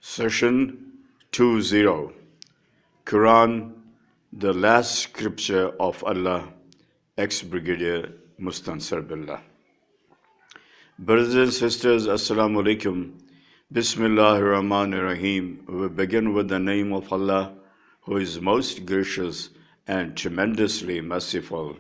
Session 20. Quran, the last scripture of Allah, ex-Brigadier Mustansar Billah. Brothers and sisters, Assalamu alaikum. Bismillahir Rahmanir Rahim. We begin with the name of Allah, who is most gracious and tremendously merciful.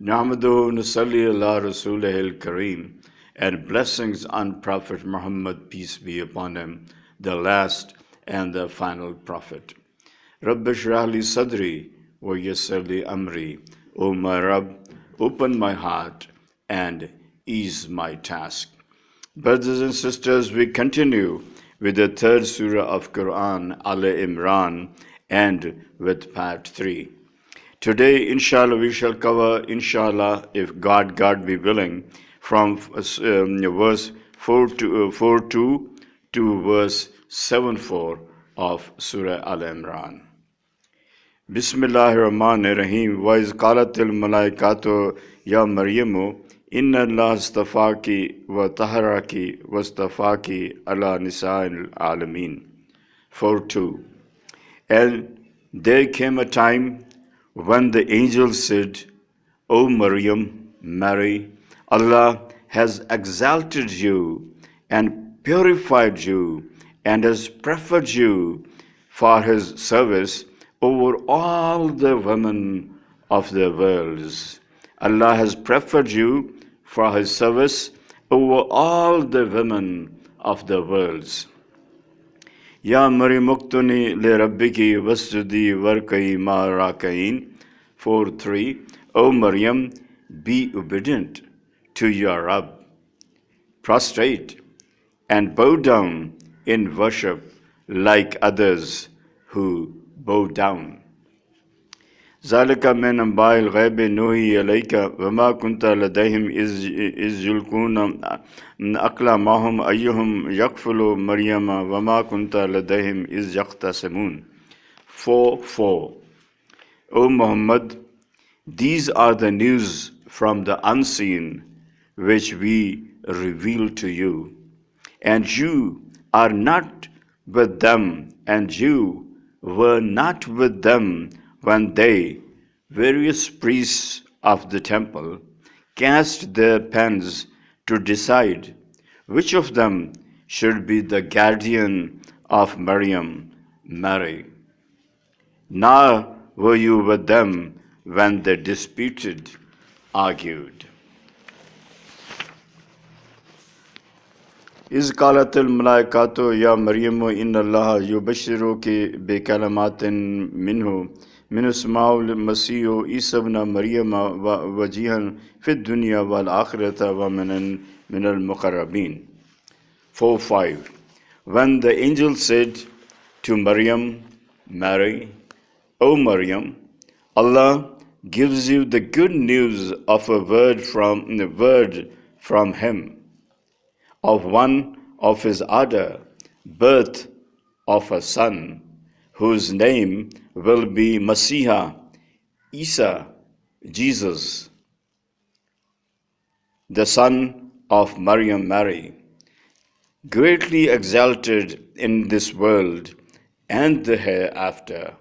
Nahmaduhu nusalli ala Rasulihil Kareem, and blessings on Prophet Muhammad, peace be upon him, the last and the final prophet. Rabbi shrah li sadri wa yassir li amri. O my Rabb, open my heart and ease my task. Brothers and sisters, we continue with the third surah of Quran, Al Imran, and with part 3. Today, inshallah, we shall cover, inshallah, if God be willing, from verse 4.2 to verse 7.4 of Surah Al-Imran. Bismillahir Rahmanir Rahim. Wa iz qalatil malaikatu ya Maryamu inna Allah astafaki wa taharaki wa astafaki ala nisa'il alamin. 4.2. And there came a time when the angel said, O Maryam, Mary, Allah has exalted you and purified you and has preferred you for his service over all the women of the worlds. Allah has preferred you for his service over all the women of the worlds. Ya Maryam uqtuni li rabbiki wasjudi warkai ma rakain. 4.3. O Maryam, be obedient to your Rabb, prostrate and bow down in worship like others who bow down. ذَلِكَ مِنْ أَنْبَاءِ الْغَيْبِ نُوحِيهِ إِلَيْكَ وَمَا كُنْتَ لَدَيْهِمْ إِذْ يُلْقُونَ أَقْلَامَهُمْ أَيُّهُمْ يَكْفُلُ مَرْيَمَ وَمَا كُنْتَ لَدَيْهِمْ إِذْ يَخْتَصِمُونَ. 4.4. O Muhammad, these are the news from the unseen which we reveal to you, and you are not with them, and you were not with them when they, various priests of the temple, cast their pens to decide which of them should be the guardian of Maryam, Mary. Nor were you with them when they disputed, argued. إذ قالت الملائكة يا مريم إن الله يبشرك بكلمات من اسمه المسيح عيسى ابن مريم وجيها في الدنيا والآخرة ومن المقربين. 4.5. When the angel said to Maryam, Mary, O Maryam, Allah gives you the good news of a word from him, of one of his order, birth of a son, whose name will be Messiah, Isa, Jesus, the son of Maryam, Mary, greatly exalted in this world and the hereafter,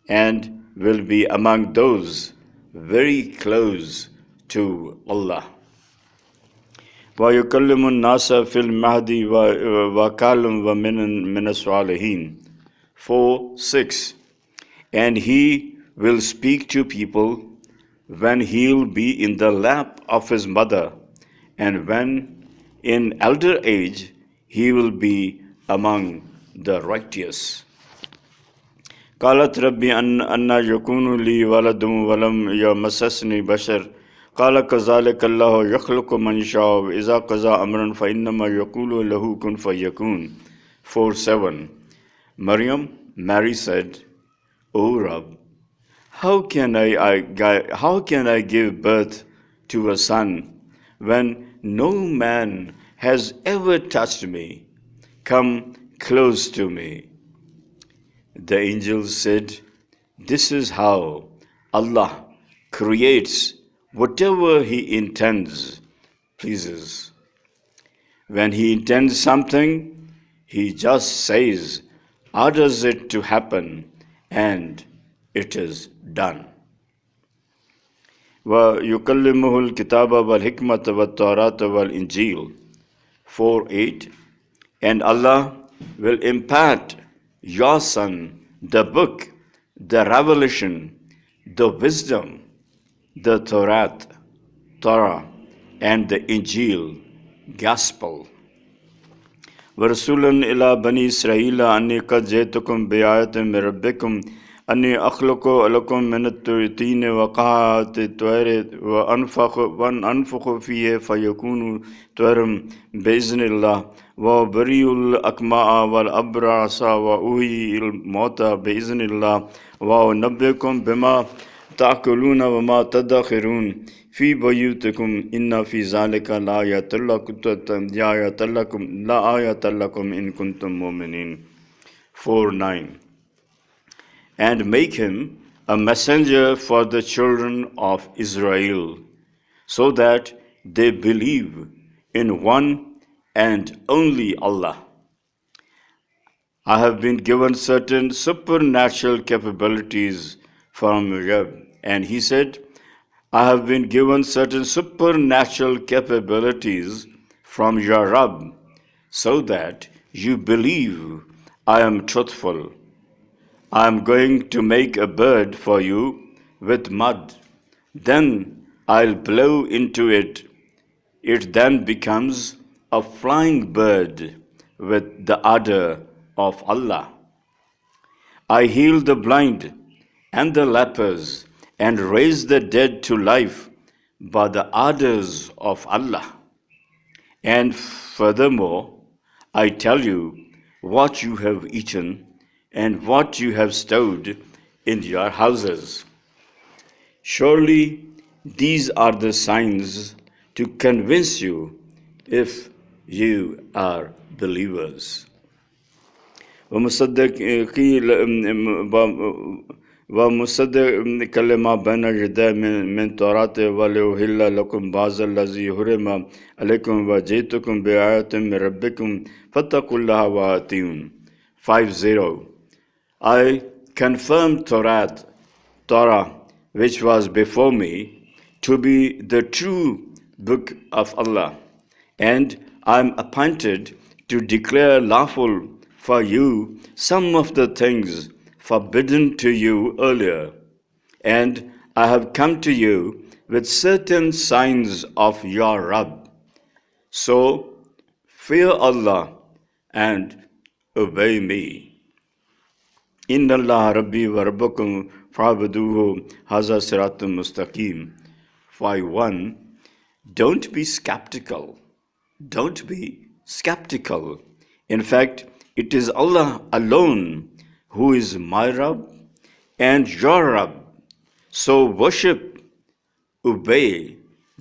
and will be among those very close to Allah. وَيُكَلِّمُ النَّاسَ فِي الْمَهْدِ وَكَالًا وَمِنَ الصَّالِحِينَ. 4.6. And he will speak to people when he'll be in the lap of his mother, and when in elder age he will be among the righteous. قالت ربي أن يكون لي ولد ولم يمسسني بشر قال كذلك الله يخلق من يشاء وإذا قضى أمرا فإنما يقول له كن فيكون. 4.7. Mary said, O Rabb, how can I give birth to a son when no man has ever touched me, come close to me? The angel said, this is how Allah creates whatever he intends, pleases. When he intends something, He just says, orders it to happen, and it is done. وَيُكَلِّمُهُ الْكِتَابَ وَالْحِكْمَةَ وَالتَّوْرَاةَ وَالْإِنْجِيلَ 4:8. And Allah will impart your son the book, the revelation, the wisdom, the Torah, and the Injil, gospel. وَرَسُولًا إِلَى بَنِي إِسْرَائِيلَ أَنِّي قَدْ جِئْتُكُمْ بِآيَةٍ مِّن رَّبِّكُمْ أَنِّي أَخْلُقُ لَكُم مِّنَ الطِّينِ وَقَعَةِ الطَّيْرِ وَأَنفُخُ فِيهِ فَيَكُونُ طَيْرًا بِإِذْنِ اللَّهِ وَأُبْرِئُ الْأَكْمَهَ وَالْأَبْرَصَ وَأُحْيِي الْمَوْتَىٰ بِإِذْنِ اللَّهِ وَأُنَبِّئُكُم بِمَا تَأْكُلُونَ وَمَا تَدَّخِرُونَ في بيوتكم إن في ذلك لآية لكم إن كنتم مؤمنين 4:9. And make him a messenger for the children of Israel, so that they believe in one and only Allah. I have been given certain supernatural capabilities from Yahweh. And he said, I have been given certain supernatural capabilities from your Rabb, so that you believe I am truthful. I am going to make a bird for you with mud. Then I'll blow into it. It then becomes a flying bird with the order of Allah. I heal the blind and the lepers and raise the dead to life by the orders of Allah. And furthermore, I tell you what you have eaten and what you have stowed in your houses. Surely these are the signs to convince you if you are believers. ومصدق لما بين يدي من التوراة ولأحل لكم بعض الذي حرم عليكم وجئتكم بآية من ربكم فاتقوا الله وأطيعون 5:0. I confirm Torah, which was before me, to be the true book of Allah, and I am appointed to declare lawful for you some of the things forbidden to you earlier, and I have come to you with certain signs of your Rabb. So fear Allah and obey me. Inna Allah Rabbi wa Rabbakum fa'buduhu haza siratum mustaqim 5:1. Don't be skeptical. Don't be skeptical. In fact, it is Allah alone who is my Rabb and your Rabb. So worship, obey,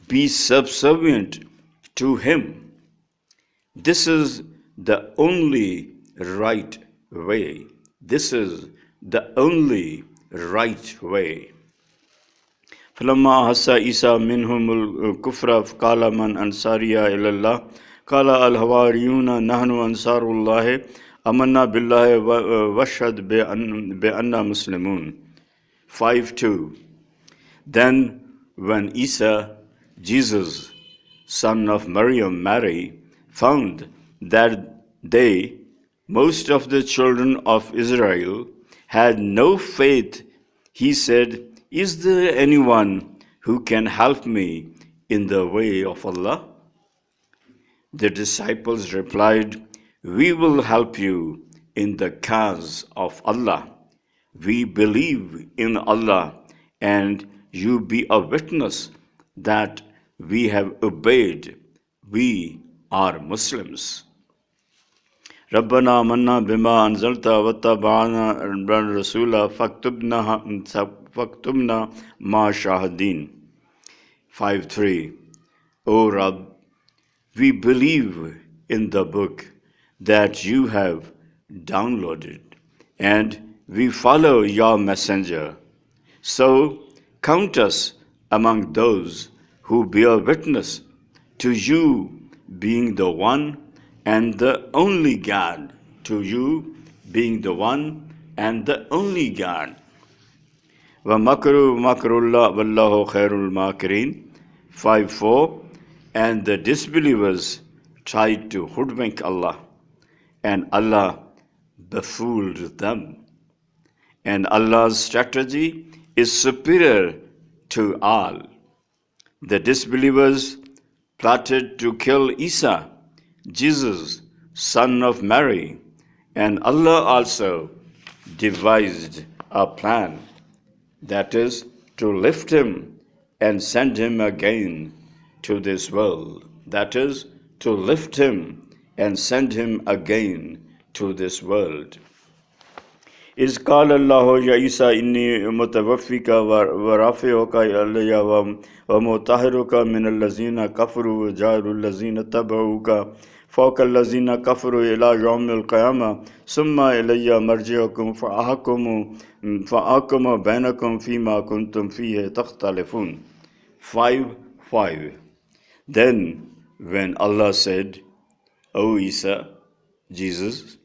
be subservient to Him. This is the only right way. This is the only right way. فلما أحس عيسى منهم الكفر قال من أنصاري إلى الله قال الحواريون نحن أنصار الله آمنا بالله واشهد بأننا مسلمون 5:2. Then when Isa, Jesus, son of Mary, found that most of the children of Israel, had no faith, he said, is there anyone who can help me in the way of Allah? The disciples replied, we will help you in the cause of Allah. We believe in Allah, and you be a witness that we have obeyed. We are Muslims. ربنا آمنا بما أنزلت واتبعنا الرسول فاكتبنا مع الشاهدين 5:3. O Rabb, we believe in the book that you have downloaded, and we follow your messenger. So count us among those who bear witness to you being the one and the only God, to you being the one and the only God. وَمَكْرُ مَكْرُ اللَّهِ وَاللَّهُ خَيْرُ الْمَاكِرِينَ 5:4. And the disbelievers tried to hoodwink Allah, and Allah befooled them. And Allah's strategy is superior to all. The disbelievers plotted to kill Isa, Jesus, son of Mary, and Allah also devised a plan, that is, to lift him and send him again to this world. That is, to lift him and send him again to this world. إذ قال الله يا عيسى إني متوفيك ورافعك إلي ومطهرك من الذين كفروا وجاعل الذين اتبعوك فوق الذين كفروا إلى يوم القيامة ثم إلي مرجعكم فأحكم بينكم فيما كنتم فيه تختلفون. 5:5. Then when Allah said, O Isa, Jesus,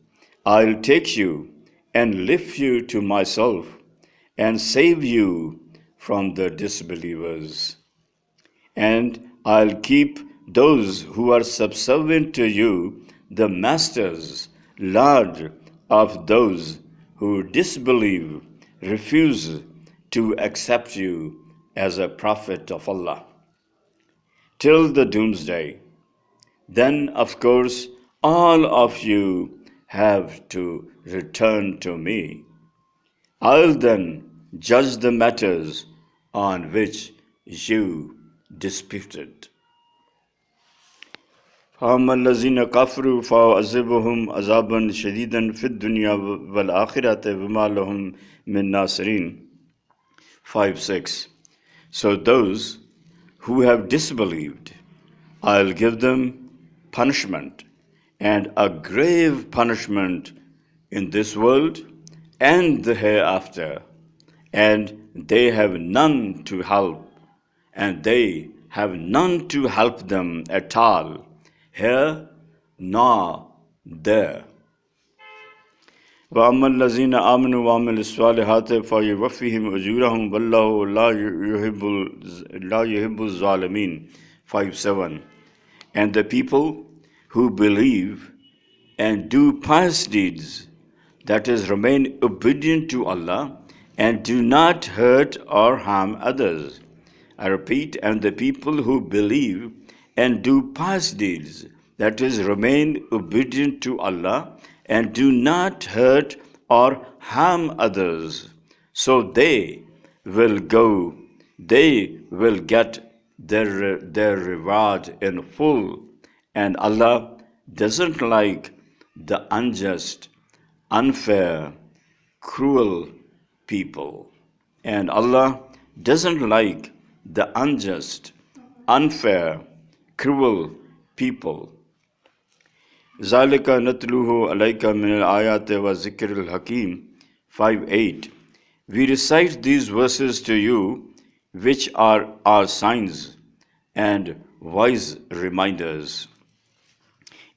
I'll take you and lift you to myself and save you from the disbelievers. And I'll keep those who are subservient to you, the masters, lord of those who disbelieve, refuse to accept you as a prophet of Allah, till the doomsday. Then, of course, all of you have to return to me. I'll then judge the matters on which you disputed. فَأَمَّا الَّذِينَ كَفَرُوا فَأُعَذِّبُهُمْ عَذَابًا شَدِيدًا فِي الدُّنْيَا وَالْآخِرَةِ وَمَا لَهُم مِّن نَاصِرِينَ. 5:6. So those who have disbelieved, I'll give them punishment, and a grave punishment in this world and the hereafter, and they have none to help, and they have none to help them at all, here nor there. وَأَمَّا الَّذِينَ آمَنُوا وَعَمِلُوا الصَّالِحَاتِ فَيُوَفِّيهِمْ أُجُورَهُمْ وَاللَّهُ لَا يُحِبُّ الظَّالِمِينَ. 5:7. And the people who believe and do pious deeds, that is, remain obedient to Allah and do not hurt or harm others. I repeat, and the people who believe and do pious deeds, that is, remain obedient to Allah and do not hurt or harm others, so they will get their reward in full. And Allah doesn't like the unjust, unfair, cruel people. And Allah doesn't like the unjust, unfair, cruel people. ذَلِكَ نَتْلُوهُ عَلَيْكَ مِنَ الْآيَاتِ وَذِكْرِ الْحَكِيمِ. 5:8. We recite these verses to you, which are our signs and wise reminders.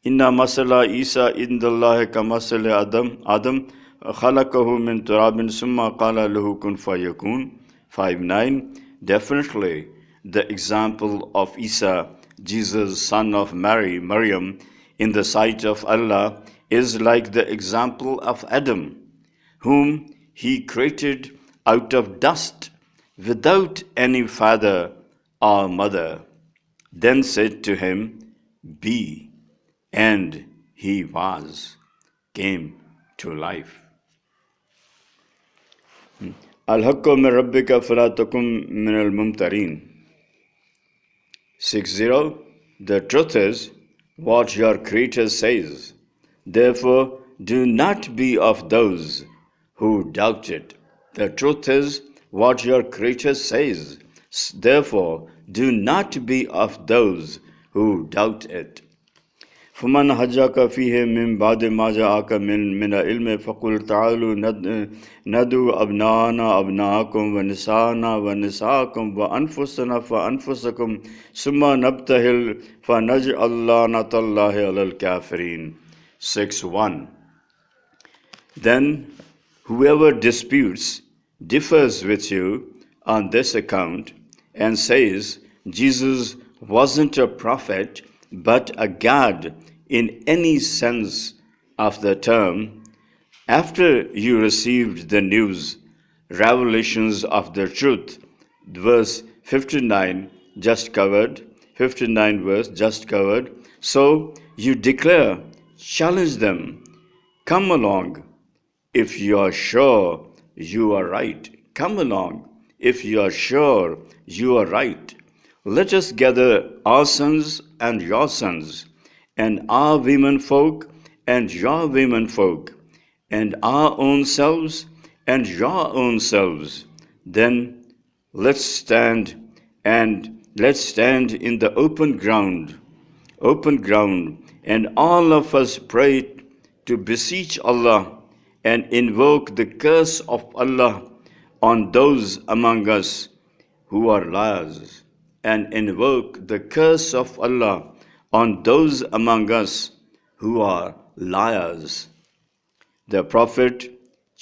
Inna masala Isa indallahi kamasala Adam khalaqahu min turabin summa qala lahu kun fayakun. 5:9. Definitely, the example of Isa, Jesus, son of Maryam, in the sight of Allah is like the example of Adam, whom he created out of dust without any father or mother, then said to him, be, and he came to life. Al-haqqu min rabbika fala takum min al-mumtarin. 6:0. The truth is what your Creator says. Therefore, do not be of those who doubt it. The truth is what your Creator says. Therefore, do not be of those who doubt it. فَمَنْ حَجَّاكَ فِيهِ مِنْ بَعْدِ مَا جَاءَكَ مِنَ الْعِلْمِ فَقُلْ تَعَالُوا نَدْعُوا أَبْنَاءَنَا أَبْنَاءَكُمْ وَنِسَاءَنَا وَنِسَاءَكُمْ وَأَنفُسَنَا فَأَنفُسَكُمْ ثُمَّ نَبْتَهِلْ فَنَجْعَلْ لَعْنَةَ اللَّهِ عَلَى الْكَافِرِينَ. 6:1. Then whoever disputes, differs with you on this account, and says Jesus wasn't a prophet but a God in any sense of the term, after you received the news, revelations of the truth, verse 59 just covered, 59 verse just covered. So you declare, challenge them, come along if you are sure you are right. Come along if you are sure you are right. Let us gather our sons and your sons, and our women folk and your women folk, and our own selves and your own selves. Then let's stand let's stand in the open ground, and all of us pray to beseech Allah and invoke the curse of Allah on those among us who are liars, and invoke the curse of Allah on those among us who are liars. The Prophet